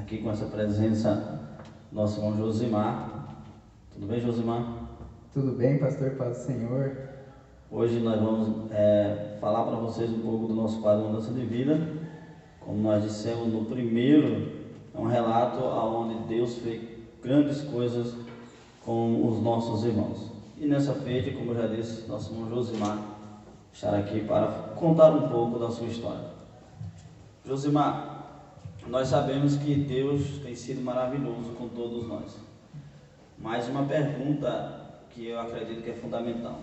aqui com essa presença nosso irmão Josimar. Tudo bem, Josimar? Tudo bem, pastor, paz do Senhor. Hoje nós vamos falar para vocês um pouco do nosso quadro Mudança de Vida. Como nós dissemos no primeiro, é um relato onde Deus fez grandes coisas com os nossos irmãos. E nessa feita, como eu já disse, nosso irmão Josimar estará aqui para contar um pouco da sua história. Josimar, nós sabemos que Deus tem sido maravilhoso com todos nós. Mas uma pergunta que eu acredito que é fundamental: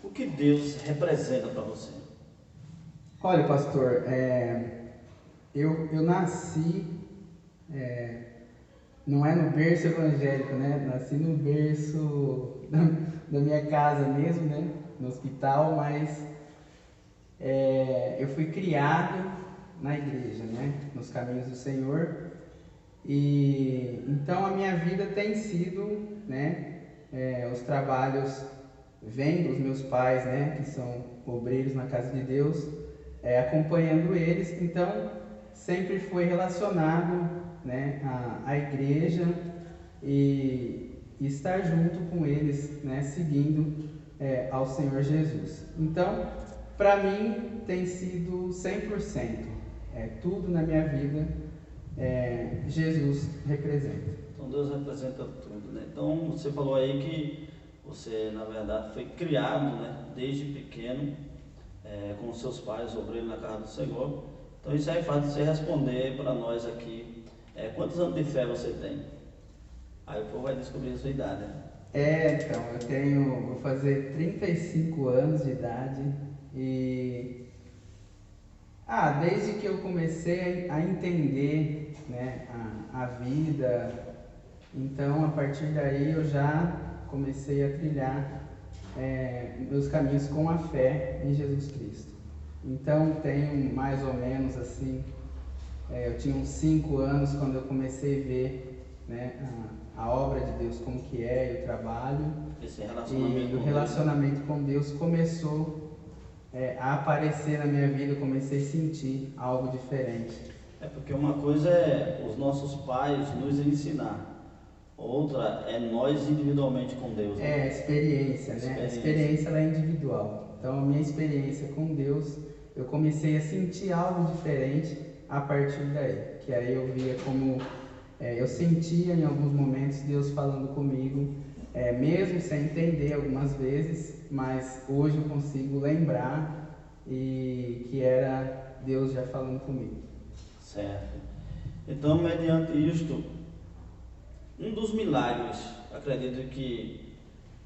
o que Deus representa para você? Olha, pastor, eu nasci, não é no berço evangélico, né? Nasci no berço da minha casa mesmo, né? No hospital, mas eu fui criado na igreja, né? Nos caminhos do Senhor. E então a minha vida tem sido, né? Os trabalhos vêm dos meus pais, né? Que são obreiros na casa de Deus, acompanhando eles. Então sempre foi relacionado, né? À igreja e estar junto com eles, né? Seguindo ao Senhor Jesus. Então, para mim tem sido 100%. Tudo na minha vida Jesus representa. Então Deus representa tudo, né? Então você falou aí que você, na verdade, foi criado, né, desde pequeno, com seus pais, obreiros na casa do Senhor. Então isso aí faz você responder para nós aqui, quantos anos de fé você tem? Aí o povo vai descobrir a sua idade, né? Então, vou fazer 35 anos de idade e desde que eu comecei a entender, né, a vida, então a partir daí eu já comecei a trilhar meus caminhos com a fé em Jesus Cristo. Então tenho mais ou menos assim, eu tinha uns 5 anos quando eu comecei a ver, né, a obra de Deus, como que e o trabalho. E o relacionamento com Deus começou a aparecer na minha vida. Eu comecei a sentir algo diferente. Porque uma coisa é os nossos pais nos ensinar, outra é nós individualmente com Deus, né? A experiência, né? A experiência ela é individual. Então a minha experiência com Deus, eu comecei a sentir algo diferente a partir daí. Que aí eu via como, eu sentia em alguns momentos Deus falando comigo, mesmo sem entender algumas vezes, mas hoje eu consigo lembrar e que era Deus já falando comigo. Certo. Então, mediante isto, um dos milagres, acredito que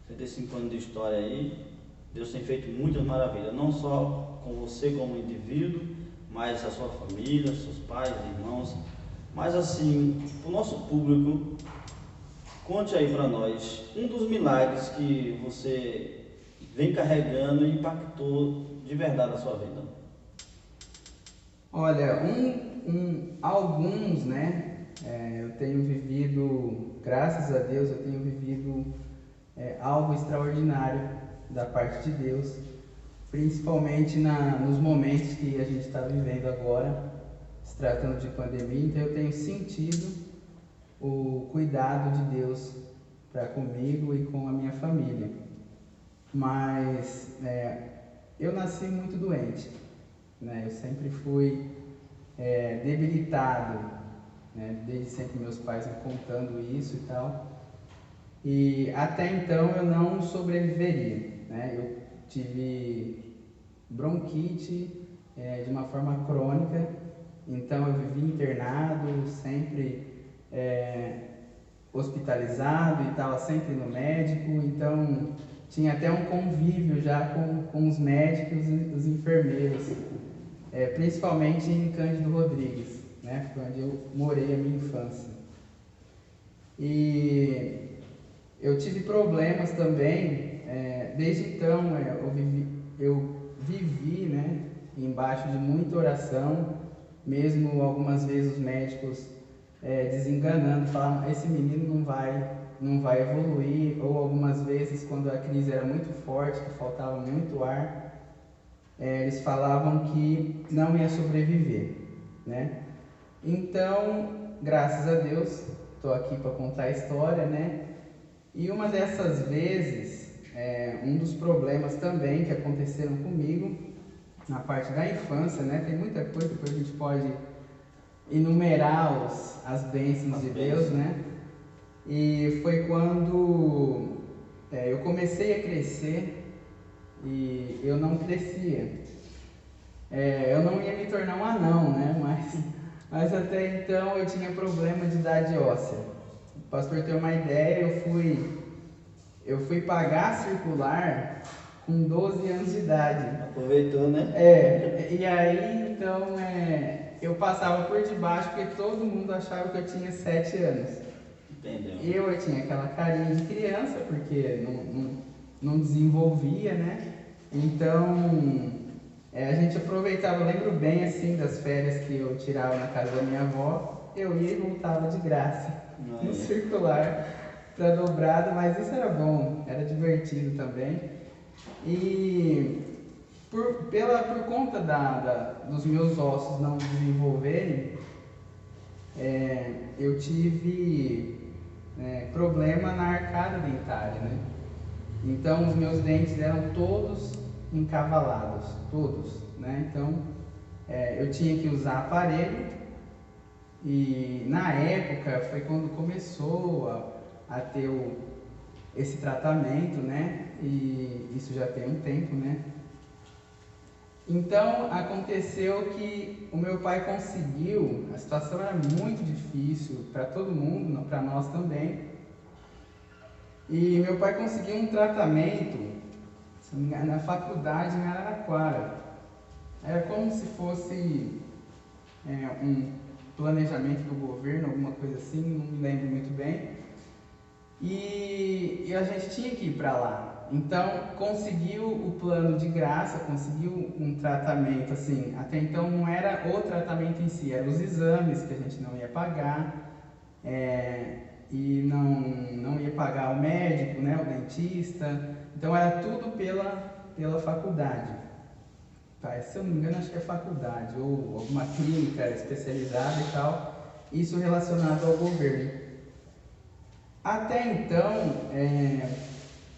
35 anos de história aí, Deus tem feito muitas maravilhas, não só com você como indivíduo, mas a sua família, seus pais, irmãos, mas assim, o nosso público. Conte aí para nós um dos milagres que você vem carregando e impactou de verdade a sua vida. Olha, alguns, né? Eu tenho vivido, graças a Deus, eu tenho vivido algo extraordinário da parte de Deus, principalmente nos momentos que a gente está vivendo agora, se tratando de pandemia. Então eu tenho sentido o cuidado de Deus para comigo e com a minha família. Mas eu nasci muito doente, né? Eu sempre fui debilitado, né? Desde sempre meus pais me contando isso e tal. E até então eu não sobreviveria, né? Eu tive bronquite de uma forma crônica, então eu vivi internado, sempre hospitalizado e estava sempre no médico. Então tinha até um convívio já com os médicos e os enfermeiros, principalmente em Cândido Rodrigues, né? Foi onde eu morei a minha infância. E eu tive problemas também, desde então eu vivi, né, embaixo de muita oração, mesmo algumas vezes os médicos desenganando, falavam: esse menino não vai evoluir, ou algumas vezes quando a crise era muito forte, que faltava muito ar, eles falavam que não ia sobreviver, né? Então graças a Deus, estou aqui para contar a história, né? E uma dessas vezes, um dos problemas também que aconteceram comigo, na parte da infância, né? Tem muita coisa, depois a gente pode enumerar as bênçãos de Deus, né? E foi quando eu comecei a crescer e eu não crescia. Eu não ia me tornar um anão, né? Mas até então eu tinha problema de idade óssea. O pastor ter uma ideia, eu fui pagar circular com 12 anos de idade. Aproveitou, né? E aí então eu passava por debaixo porque todo mundo achava que eu tinha 7 anos. Entendeu? Eu tinha aquela carinha de criança porque não desenvolvia, né? Então a gente aproveitava, eu lembro bem assim das férias que eu tirava na casa da minha avó, eu ia e voltava de graça no circular para dobrado, mas isso era bom, era divertido também. E por conta dos meus ossos não desenvolverem, eu tive problema na arcada dentária, né? Então os meus dentes eram todos encavalados, todos, né? Então eu tinha que usar aparelho e na época foi quando começou a ter esse tratamento, né? E isso já tem um tempo, né? Então aconteceu que o meu pai conseguiu, a situação era muito difícil para todo mundo, para nós também. E meu pai conseguiu um tratamento, se não me engano, na faculdade em Araraquara. Era como se fosse um planejamento do governo, alguma coisa assim, não me lembro muito bem. E a gente tinha que ir para lá. Então conseguiu o plano de graça, conseguiu um tratamento assim. Até então não era o tratamento em si, eram os exames que a gente não ia pagar. E não ia pagar o médico, né, o dentista. Então era tudo pela faculdade. Se eu não me engano, acho que é faculdade ou alguma clínica especializada e tal. Isso relacionado ao governo. Até então,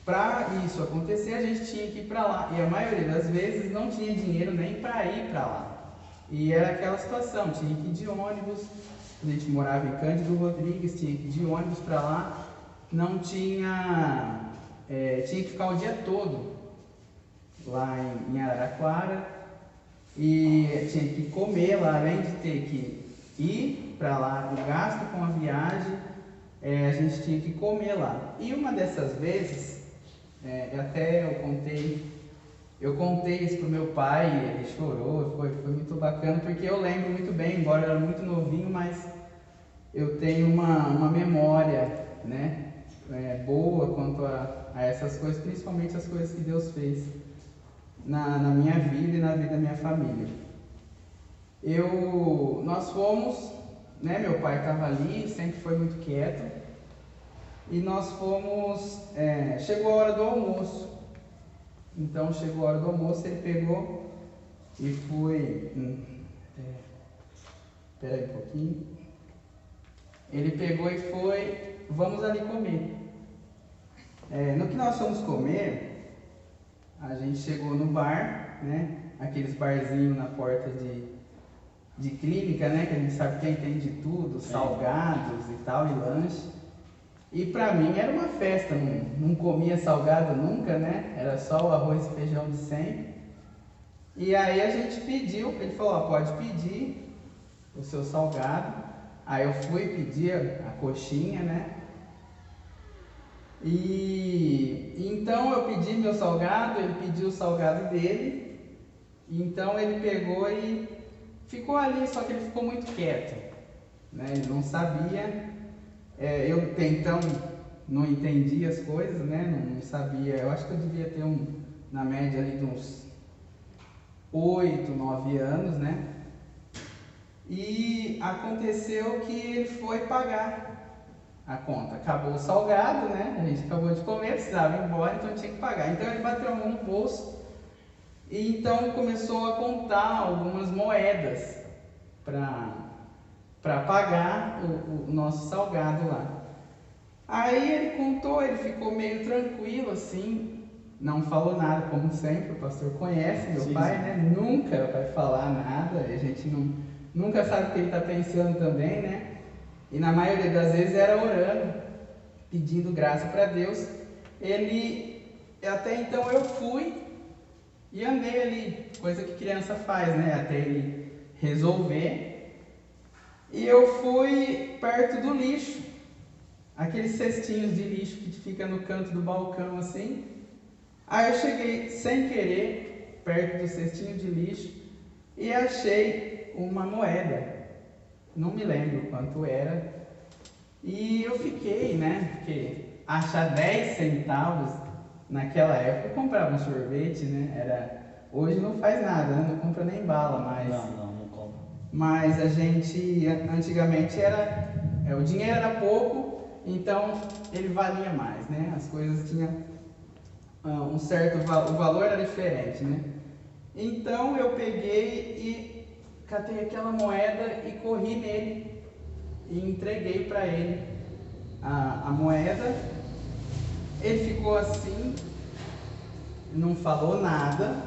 para isso acontecer, a gente tinha que ir para lá. E a maioria das vezes não tinha dinheiro nem para ir para lá. E era aquela situação, tinha que ir de ônibus. A gente morava em Cândido Rodrigues, tinha que ir de ônibus para lá. Não tinha... tinha que ficar o dia todo lá em Araraquara. E tinha que comer lá, além de ter que ir para lá, o gasto com a viagem, a gente tinha que comer lá. E uma dessas vezes, eu contei isso pro meu pai, ele chorou, foi muito bacana, porque eu lembro muito bem, embora eu era muito novinho, mas eu tenho uma memória, né, boa quanto a essas coisas, principalmente as coisas que Deus fez na minha vida e na vida da minha família. Nós fomos, né, meu pai estava ali, sempre foi muito quieto, e nós fomos, chegou a hora do almoço. Então chegou a hora do almoço, ele pegou e foi, espera aí um pouquinho, ele pegou e foi, vamos ali comer. No que nós fomos comer, a gente chegou no bar, né? Aqueles barzinhos na porta de clínica, né? Que a gente sabe que tem de tudo, salgados e tal, e lanche. E pra mim era uma festa, não comia salgado nunca, né? Era só o arroz e feijão de sempre. E aí a gente pediu, ele falou, pode pedir o seu salgado. Aí eu fui pedir a coxinha, né? E então eu pedi meu salgado, ele pediu o salgado dele. Então ele pegou e ficou ali, só que ele ficou muito quieto, né? Ele não sabia. Eu até então não entendia as coisas, né? Não sabia. Eu acho que eu devia ter na média ali de uns 8, 9 anos, né? E aconteceu que ele foi pagar a conta. Acabou o salgado, né? A gente acabou de comer, precisava ir embora, então tinha que pagar. Então ele bateu a mão no bolso e então começou a contar algumas moedas para para pagar o nosso salgado lá. Aí ele contou, ele ficou meio tranquilo assim, não falou nada, como sempre, o pastor conhece meu Sim, pai, sim. né? Nunca vai falar nada, a gente nunca sabe o que ele está pensando também, né? E na maioria das vezes era orando, pedindo graça para Deus. Até então eu fui e andei ali, coisa que criança faz, né? Até ele resolver. E eu fui perto do lixo, aqueles cestinhos de lixo que fica no canto do balcão assim. Aí eu cheguei sem querer perto do cestinho de lixo e achei uma moeda. Não me lembro quanto era. E eu fiquei, né? Porque achar 10 centavos naquela época eu comprava um sorvete, né? Hoje não faz nada, né? Não compra nem bala mais. Não compra. Mas a gente, antigamente o dinheiro era pouco, então ele valia mais, né? As coisas tinham um certo valor, o valor era diferente, né? Então eu peguei e catei aquela moeda e corri nele e entreguei para ele a moeda. Ele ficou assim, não falou nada,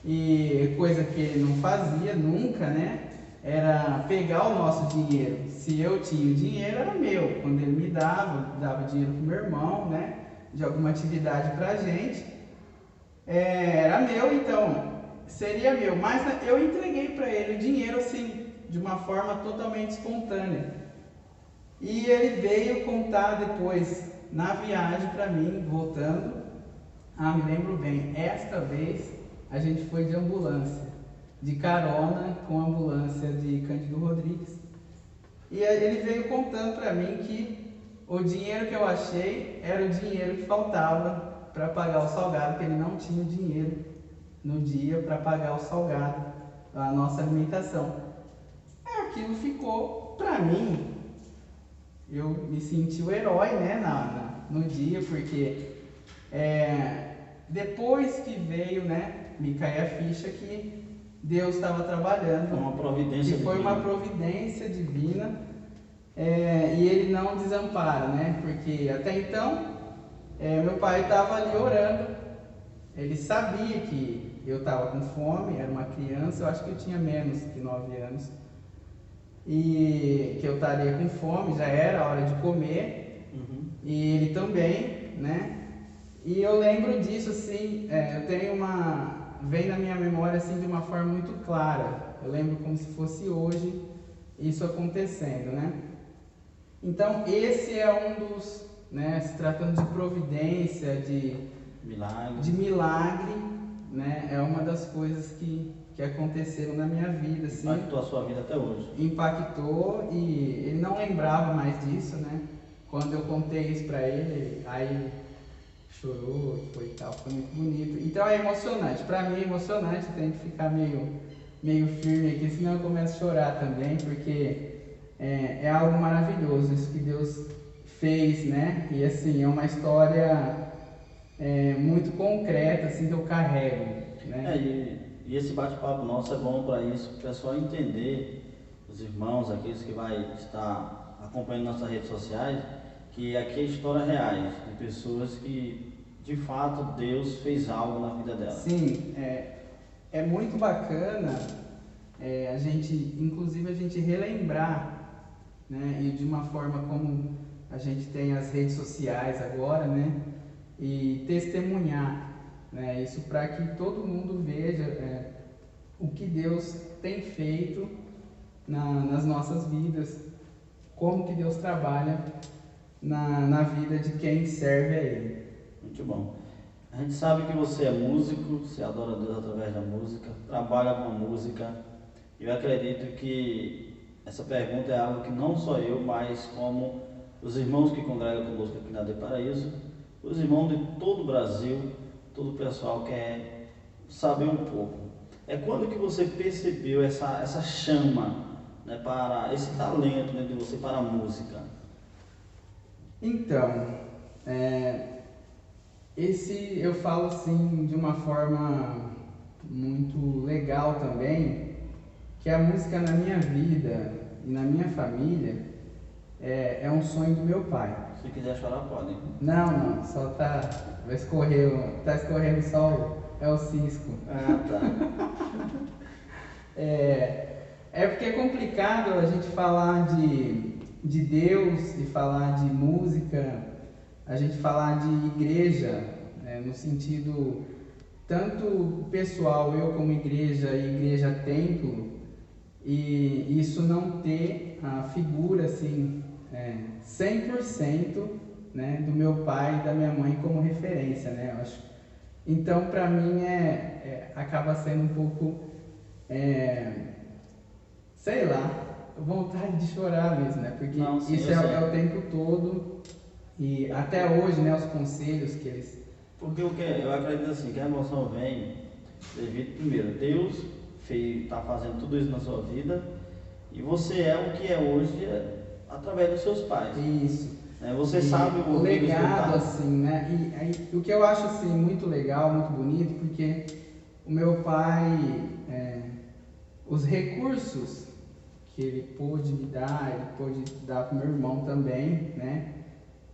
e coisa que ele não fazia nunca, né? Era pegar o nosso dinheiro. Se eu tinha o dinheiro, era meu. Quando ele me dava dinheiro pro meu irmão, né? De alguma atividade pra gente, era meu, então seria meu. Mas eu entreguei para ele o dinheiro assim, de uma forma totalmente espontânea. E ele veio contar depois, na viagem para mim, voltando. Me lembro bem, esta vez a gente foi de ambulância, de carona com a ambulância de Cândido Rodrigues. E ele veio contando para mim que o dinheiro que eu achei era o dinheiro que faltava para pagar o salgado, que ele não tinha dinheiro no dia para pagar o salgado, a nossa alimentação. Aquilo ficou para mim, eu me senti o herói, né, no dia, porque depois que veio, né, me cair a ficha que Deus estava trabalhando. Foi uma providência divina. Foi uma providência divina, e Ele não desampara, né, porque até então meu pai estava ali orando, ele sabia que eu estava com fome, era uma criança, eu acho que eu tinha menos de 9 anos, e que eu estaria com fome, já era a hora de comer, e ele também, né? E eu lembro disso assim, eu tenho vem na minha memória assim de uma forma muito clara. Eu lembro como se fosse hoje isso acontecendo, né? Então esse é um dos, né? Se tratando de providência, de milagre, né? É uma das coisas que aconteceram na minha vida, assim. Impactou a sua vida até hoje. Impactou, e ele não lembrava mais disso, né? Quando eu contei isso pra ele, aí chorou, foi tal, foi muito bonito. Então é emocionante, pra mim é emocionante, eu tenho que ficar meio firme aqui, senão eu começo a chorar também, porque é algo maravilhoso isso que Deus fez, né? E assim, é uma história muito concreta, assim, que eu carrego, né? E esse bate-papo nosso é bom para isso, para o pessoal entender, os irmãos, aqueles que vai estar acompanhando nossas redes sociais, que aqui é história reais, de pessoas que de fato Deus fez algo na vida delas. Sim, é muito bacana inclusive a gente relembrar, né, e de uma forma como a gente tem as redes sociais agora, né, e testemunhar, né, isso para que todo mundo veja o que Deus tem feito nas nossas vidas, como que Deus trabalha na vida de quem serve a Ele. Muito bom. A gente sabe que você é músico, você adora Deus através da música, trabalha com a música. Eu acredito que essa pergunta é algo que não só eu, mas como os irmãos que congregam conosco aqui na De Paraíso, os irmãos de todo o Brasil, todo o pessoal quer saber um pouco. Quando que você percebeu essa chama, né, para esse talento, né, de você para a música? Então, eu falo assim de uma forma muito legal também, que a música na minha vida, e na minha família é um sonho do meu pai. Se quiser chorar, pode. Não, só vai escorrer, tá escorrendo só é o cisco. Ah, tá. É porque é complicado a gente falar de Deus e falar de música, a gente falar de igreja, né, no sentido tanto pessoal, eu como igreja e igreja templo, e isso não ter a figura assim, 100%, né, do meu pai e da minha mãe como referência, né, eu acho. Então, para mim, acaba sendo um pouco, sei lá, vontade de chorar mesmo, né, porque Não, sim, isso é o tempo todo, e até hoje, né, os conselhos que eles... Porque eu acredito assim, que a emoção vem devido, primeiro, Deus está fazendo tudo isso na sua vida, e você é o que é hoje através dos seus pais. Isso. Você sabe o legado, assim, né? E o que eu acho assim muito legal, muito bonito, porque o meu pai, os recursos que ele pôde me dar, ele pôde dar para o meu irmão também, né?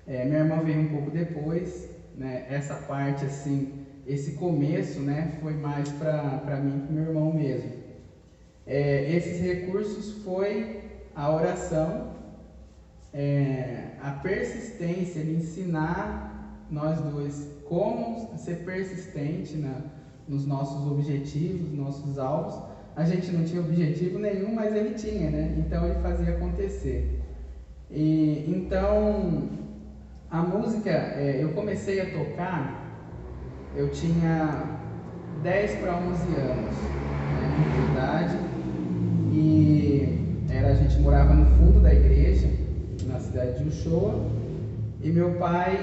Minha irmã veio um pouco depois, né? Essa parte assim, esse começo, né? Foi mais para mim e para o meu irmão mesmo. Esses recursos foi a oração, a persistência, ele ensinar nós dois como ser persistente nos nossos objetivos, nossos alvos. A gente não tinha objetivo nenhum, mas ele tinha, né? Então ele fazia acontecer. E então a música, eu comecei a tocar, eu tinha 10 para 11 anos, né, de idade, e a gente morava no fundo da igreja, na cidade de Uchoa, e meu pai,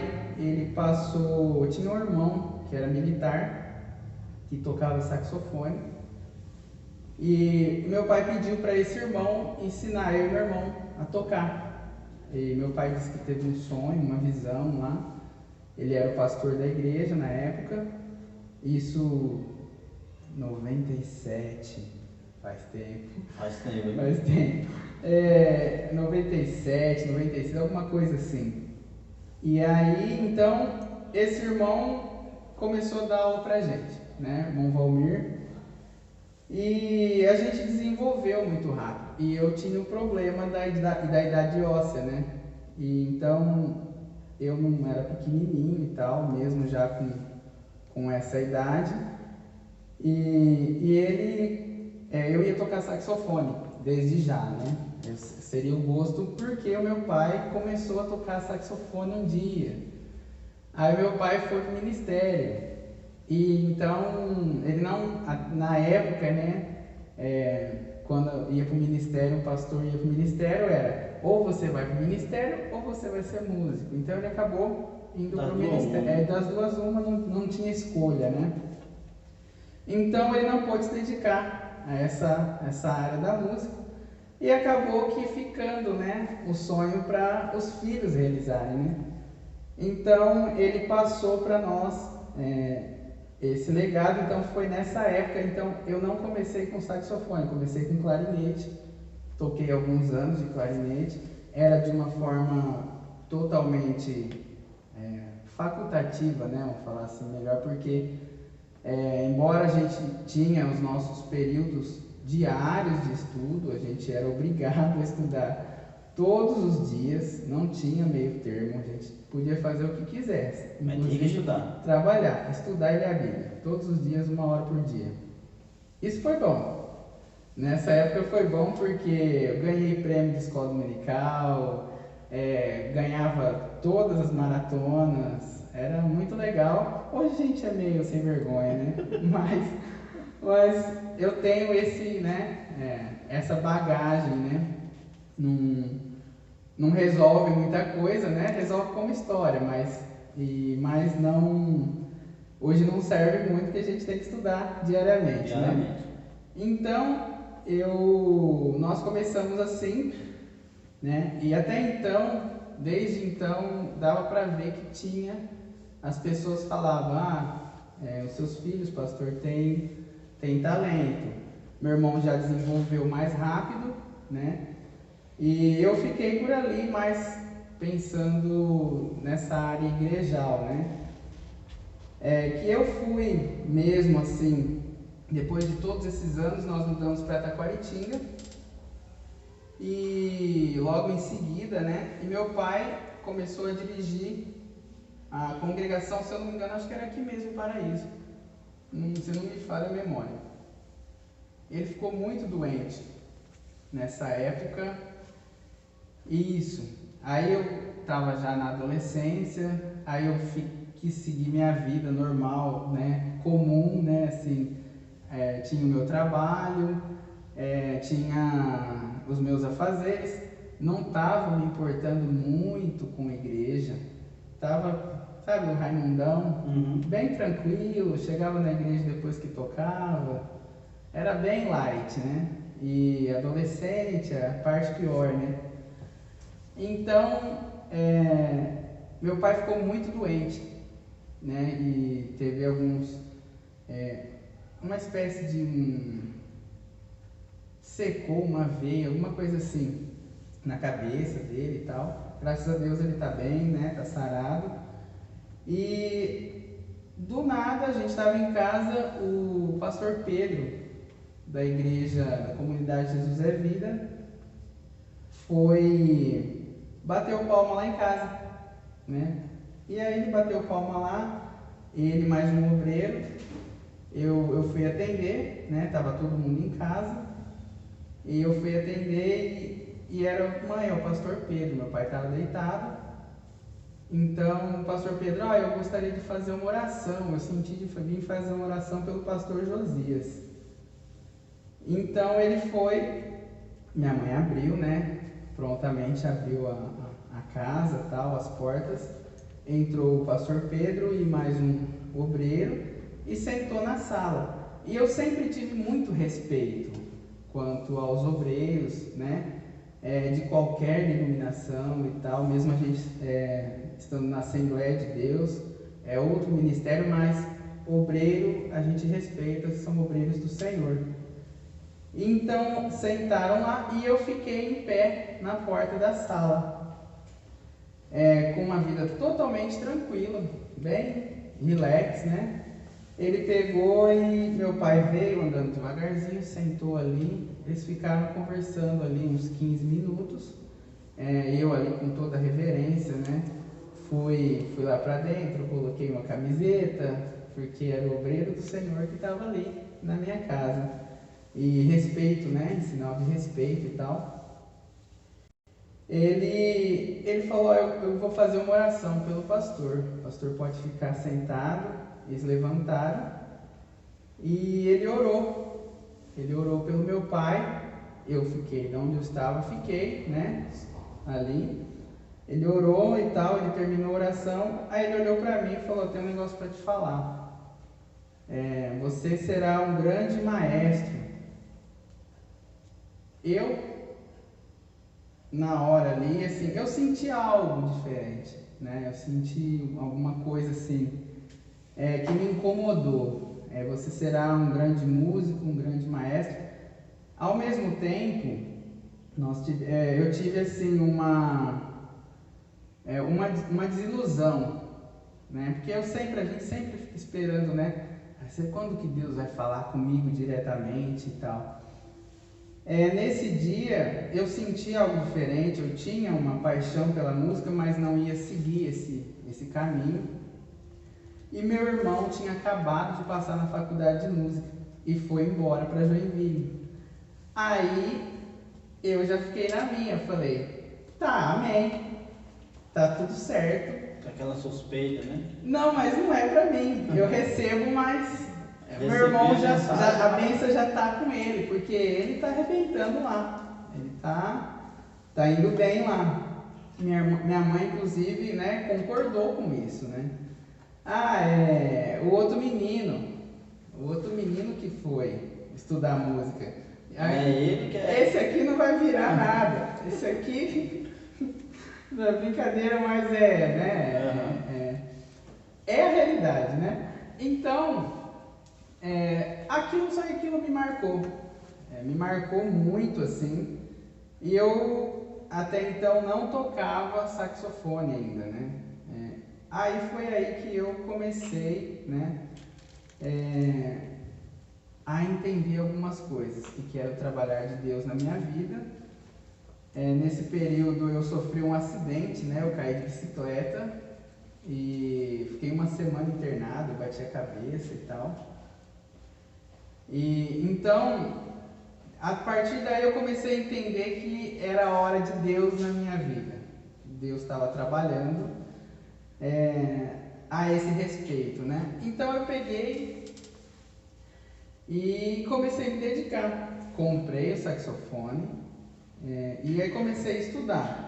tinha um irmão que era militar, que tocava saxofone, e meu pai pediu para esse irmão ensinar eu e meu irmão a tocar. E meu pai disse que teve um sonho, uma visão lá, ele era o pastor da igreja na época, isso 97, faz tempo. Faz tempo. 97, 96, alguma coisa assim. E aí, então, esse irmão começou a dar aula pra gente, né? Irmão Valmir. E a gente desenvolveu muito rápido. E eu tinha um problema da idade óssea, né? E então, eu não era pequenininho e tal, mesmo já com essa idade. Eu ia tocar saxofone, desde já, né? Seria o gosto porque o meu pai começou a tocar saxofone um dia. Aí meu pai foi pro ministério. E então, ele não, na época, né? Quando ia pro ministério, o pastor ia pro ministério, era ou você vai pro ministério ou você vai ser músico. Então ele acabou indo pro ministério. Das duas uma, não tinha escolha, né? Então ele não pôde se dedicar a essa área da música e acabou que ficando, né, o sonho para os filhos realizarem, né? Então ele passou para nós esse legado. Então foi nessa época. Então eu não comecei com saxofone, comecei com clarinete, toquei alguns anos de clarinete, era de uma forma totalmente facultativa, né, vamos falar assim melhor, porque embora a gente tinha os nossos períodos diários de estudo, a gente era obrigado a estudar todos os dias, não tinha meio termo, a gente podia fazer o que quisesse, mas tinha que estudar. Trabalhar, estudar e ler a Bíblia, todos os dias, 1 hora por dia. Isso foi bom. Nessa época foi bom porque eu ganhei prêmio de escola dominical, ganhava todas as maratonas, era muito legal. Hoje a gente é meio sem vergonha, né? mas eu tenho essa bagagem, né? Não resolve muita coisa, né? Resolve como história, mas não, hoje não serve muito, porque a gente tem que estudar diariamente. Né? Então, nós começamos assim, né? E até então, desde então, dava para ver que tinha, as pessoas falavam, os seus filhos, pastor, tem talento. Meu irmão já desenvolveu mais rápido, né? E eu fiquei por ali, mas pensando nessa área igrejal, né? Que eu fui mesmo assim, depois de todos esses anos, nós mudamos para Taquaritinga e logo em seguida, né? E meu pai começou a dirigir a congregação, se eu não me engano, acho que era aqui mesmo, em Paraíso, se não me falha a memória. Ele ficou muito doente nessa época. Isso. Aí eu estava já na adolescência, aí eu quis seguir minha vida normal, né, comum, né, assim, tinha o meu trabalho, tinha os meus afazeres, não estava me importando muito com a igreja, estava, sabe, o Raimundão, bem tranquilo, chegava na igreja depois que tocava, era bem light, né, e adolescente, a parte pior, né. Então, meu pai ficou muito doente, né? E teve uma espécie de secou uma veia, alguma coisa assim, na cabeça dele e tal. Graças a Deus ele tá bem, né? Tá sarado. E do nada a gente estava em casa, o pastor Pedro, da igreja, da comunidade Jesus é Vida, bateu palma lá em casa, né? E aí ele bateu palma lá, ele mais um obreiro, eu fui atender, né? Tava todo mundo em casa, e eu fui atender e era o pastor Pedro, meu pai estava deitado, então o pastor Pedro, eu gostaria de fazer uma oração, eu senti de vir fazer uma oração pelo pastor Josias. Então ele foi, minha mãe abriu, né? Prontamente abriu a casa, tal, as portas, entrou o pastor Pedro e mais um obreiro e sentou na sala. E eu sempre tive muito respeito quanto aos obreiros, né? De qualquer denominação e tal, mesmo a gente estando na Assembleia de Deus, é outro ministério, mas obreiro a gente respeita, são obreiros do Senhor. Então sentaram lá e eu fiquei em pé na porta da sala, com uma vida totalmente tranquila, bem relax, né? Ele pegou e meu pai veio andando devagarzinho, sentou ali, eles ficaram conversando ali uns 15 minutos, eu ali com toda a reverência, né? Fui lá para dentro, coloquei uma camiseta, porque era o obreiro do Senhor que estava ali na minha casa. E respeito, né? Sinal de respeito e tal. Ele falou, eu vou fazer uma oração pelo pastor. O pastor pode ficar sentado. Eles levantaram e ele orou. Ele orou pelo meu pai. Eu fiquei de onde eu estava, fiquei, né? Ali. Ele orou e tal, ele terminou a oração. Aí ele olhou para mim e falou, tem um negócio para te falar. Você será um grande maestro. Eu, na hora ali, assim, eu senti algo diferente, né? Eu senti alguma coisa assim, que me incomodou. Você será um grande músico, um grande maestro. Ao mesmo tempo, eu tive assim uma desilusão, né? Porque a gente sempre fica esperando, né? Quando que Deus vai falar comigo diretamente e tal. Nesse dia eu senti algo diferente, eu tinha uma paixão pela música, mas não ia seguir esse caminho. E meu irmão tinha acabado de passar na faculdade de música e foi embora para Joinville. Aí eu já fiquei na minha, falei, tá, amém, tá tudo certo. Aquela suspeita, né? Não, mas não é para mim, eu recebo, mas meu irmão a bênção já está com ele, porque ele está arrebentando lá, ele tá indo bem lá. Minha mãe, inclusive, né, concordou com isso, né? O outro menino que foi estudar música. Esse aqui não vai virar nada, esse aqui não é brincadeira, mas né? É a realidade, né? Então, aquilo me marcou, me marcou muito assim, e eu até então não tocava saxofone ainda, né? Aí foi aí que eu comecei, né, a entender algumas coisas, que era o trabalhar de Deus na minha vida. Nesse período eu sofri um acidente, né? Eu caí de bicicleta e fiquei uma semana internado, bati a cabeça e tal. E então, a partir daí eu comecei a entender que era a hora de Deus na minha vida. Deus estava trabalhando a esse respeito, né? Então eu peguei e comecei a me dedicar. Comprei o saxofone e aí comecei a estudar.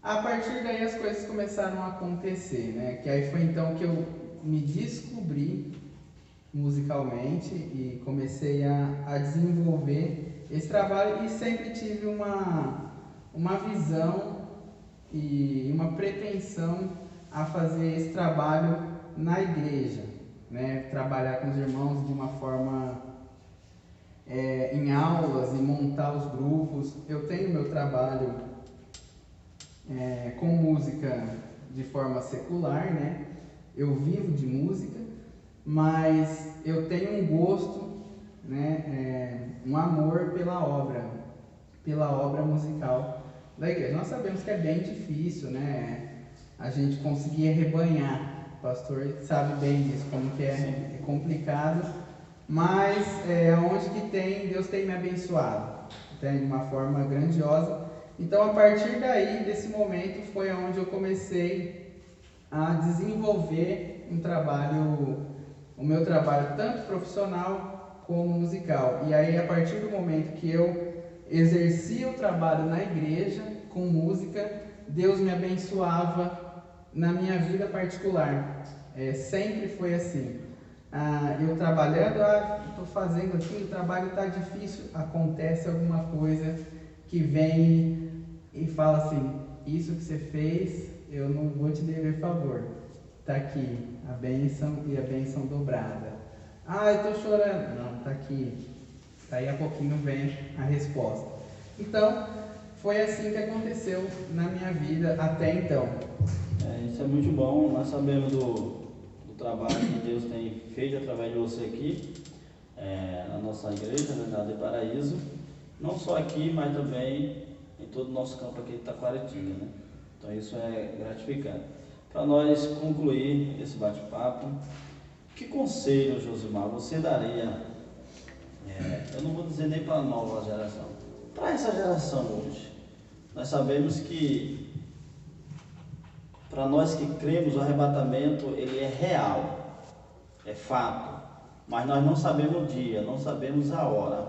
A partir daí as coisas começaram a acontecer, né? Que aí foi então que eu me descobri musicalmente e comecei a desenvolver esse trabalho e sempre tive uma visão e uma pretensão a fazer esse trabalho na igreja, né? Trabalhar com os irmãos de uma forma em aulas e montar os grupos. Eu tenho meu trabalho com música de forma secular, né? Eu vivo de música, mas eu tenho um gosto, né? Um amor pela obra musical da igreja. Nós sabemos que é bem difícil, né? A gente conseguir arrebanhar. O pastor sabe bem disso, como que é complicado, mas onde que tem, Deus tem me abençoado, de uma forma grandiosa. Então, a partir daí, desse momento, foi onde eu comecei a desenvolver o meu trabalho tanto profissional como musical. E aí, a partir do momento que eu exercia o trabalho na igreja com música, Deus me abençoava na minha vida particular. Sempre foi assim. Eu trabalhando, estou fazendo aqui, o trabalho está difícil, acontece alguma coisa que vem e fala assim: isso que você fez, eu não vou te dever favor. Está aqui a bênção e a bênção dobrada. Eu estou chorando. Não, está aqui. Daí a pouquinho vem a resposta. Então, foi assim que aconteceu na minha vida até então. Isso é muito bom. Nós sabemos do trabalho que Deus tem feito através de você aqui, na nossa igreja, né, na de Paraíso. Não só aqui, mas também em todo o nosso campo aqui de Taquaritinga, né? Então isso é gratificante. Para nós concluir esse bate-papo, que conselho, Josimar, você daria, eu não vou dizer nem para a nova geração, para essa geração hoje? Nós sabemos que, para nós que cremos, o arrebatamento ele é real, é fato, mas nós não sabemos o dia, não sabemos a hora,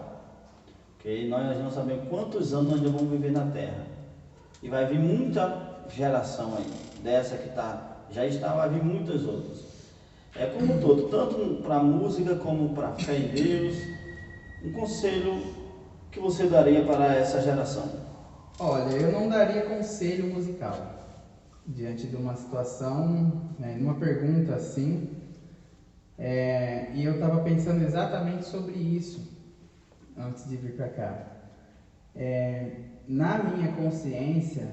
okay? Nós não sabemos quantos anos nós vamos viver na Terra, e vai vir muita geração aí, dessa que já está, vai vir muitas outras. Como um todo, tanto para a música como para a fé em Deus. Um conselho que você daria para essa geração? Olha, eu não daria conselho musical diante de uma situação, numa pergunta assim, e eu estava pensando exatamente sobre isso antes de vir para cá. Na minha consciência,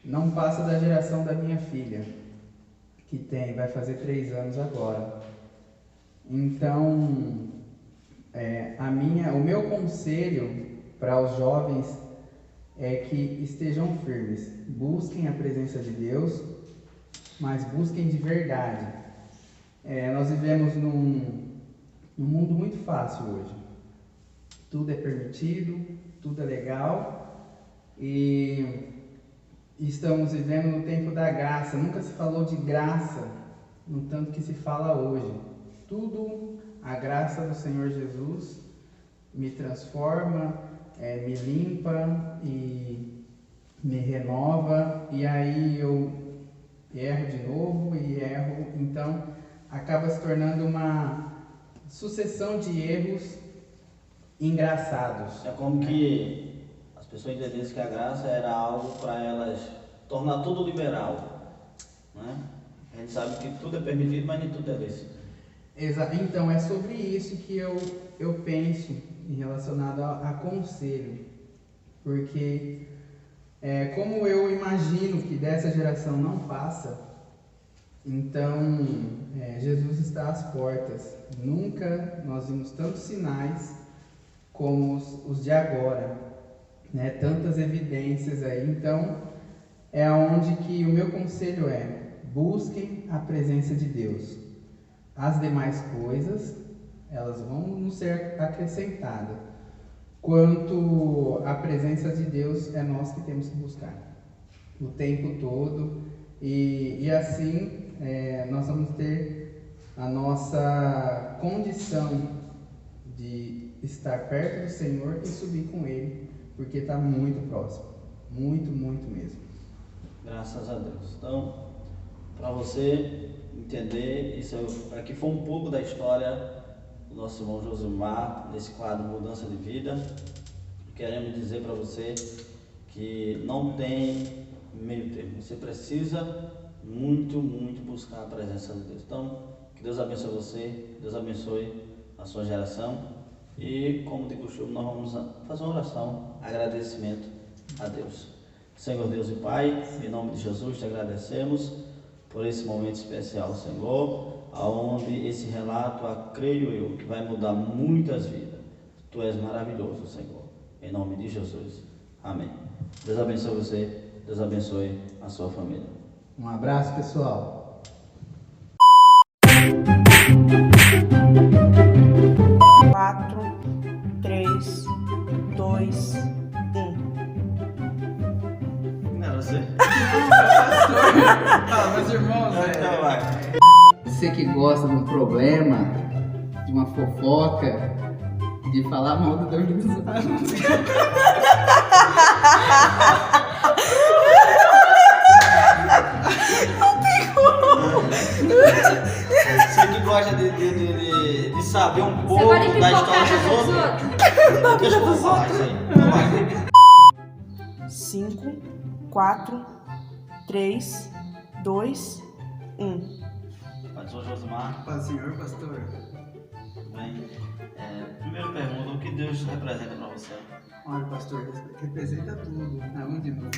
não passa da geração da minha filha, que vai fazer 3 anos agora. Então, o meu conselho para os jovens é que estejam firmes, busquem a presença de Deus, mas busquem de verdade. Nós vivemos num mundo muito fácil hoje. Tudo é permitido, tudo é legal, e estamos vivendo no tempo da graça. Nunca se falou de graça no tanto que se fala hoje. Tudo, a graça do Senhor Jesus me transforma, me limpa e me renova, e aí eu erro de novo e erro. Então acaba se tornando uma sucessão de erros engraçados. É como que as pessoas entendessem que a graça era algo para elas tornar tudo liberal, né? A gente sabe que tudo é permitido, mas nem tudo é lícito. Então é sobre isso que eu penso em relacionado a conselho. porque como eu imagino que dessa geração não passa, então Jesus está às portas. Nunca nós vimos tantos sinais como os de agora, né? Tantas evidências aí. Então é onde que o meu conselho busquem a presença de Deus. As demais coisas, elas vão nos ser acrescentadas. Quanto à presença de Deus, é nós que temos que buscar o tempo todo, e assim nós vamos ter a nossa condição de estar perto do Senhor e subir com Ele, porque está muito próximo, muito, muito mesmo. Graças a Deus. Então, para você entender, isso aqui foi um pouco da história do nosso irmão Josimar, nesse quadro Mudança de Vida. Queremos dizer para você que não tem meio termo. Você precisa muito, muito buscar a presença de Deus. Então, que Deus abençoe você, Deus abençoe a sua geração. E, como de costume, nós vamos fazer uma oração, agradecimento a Deus. Senhor Deus e Pai, em nome de Jesus, te agradecemos por esse momento especial, Senhor, aonde esse relato, creio eu, que vai mudar muitas vidas. Tu és maravilhoso, Senhor, em nome de Jesus. Amém. Deus abençoe você, Deus abençoe a sua família. Um abraço, pessoal. 4, 3, 2, 1. Não é você? Meus irmãos, Então vai. você que gosta de um problema, de uma fofoca, de falar mal do Deus dos anos. Você que gosta de saber um pouco da história dos outros. Deixa eu falar isso aí. Então vai. 5, 4, 3, 2, 1. Pastor Josimar. Paz, Senhor, pastor. Bem, primeira pergunta, o que Deus representa para você? Olha, pastor, representa tudo. Aonde não?